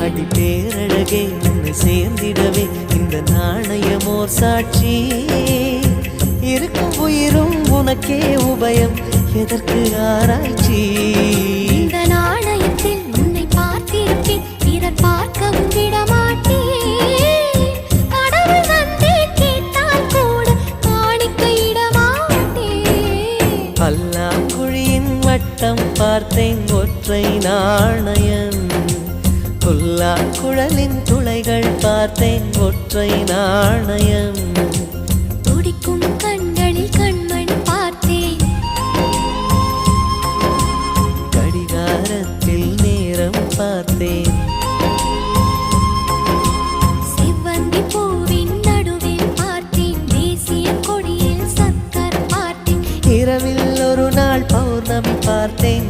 அடி பேரழகே உன்னை சேர்ந்திடவே இந்த நாணயமோர் சாட்சி. இருக்கும் உயிரும் உனக்கே உபயம், எதற்கு ஆராய்ச்சி? இந்த நாணயத்தில் உன்னை பார்த்திருப்பேன், பிறர் பார்க்கவும் விடமாட்டேன். கடவுள் வந்தே கேட்டால் கூட காணிக்கையிடமாட்டேன். பல்லாங்குழியின் வட்டம் பார்த்தேன் ஒற்றை நாணயம், புல்லாங்குழலின் துளைகள் பார்த்தேன் ஒற்றை நாணயம். துடிக்கும் கண்களில் கண்மணி பார்த்தேன், கடிகாரத்தில் நேரம் பார்த்தேன். செவ்வந்தி பூவின் நடுவில் பார்த்தேன், தேசிய கொடியில் சக்கரம் பார்த்தேன். இரவில் ஒரு நாள் பௌர்ணமி பார்த்தேன்,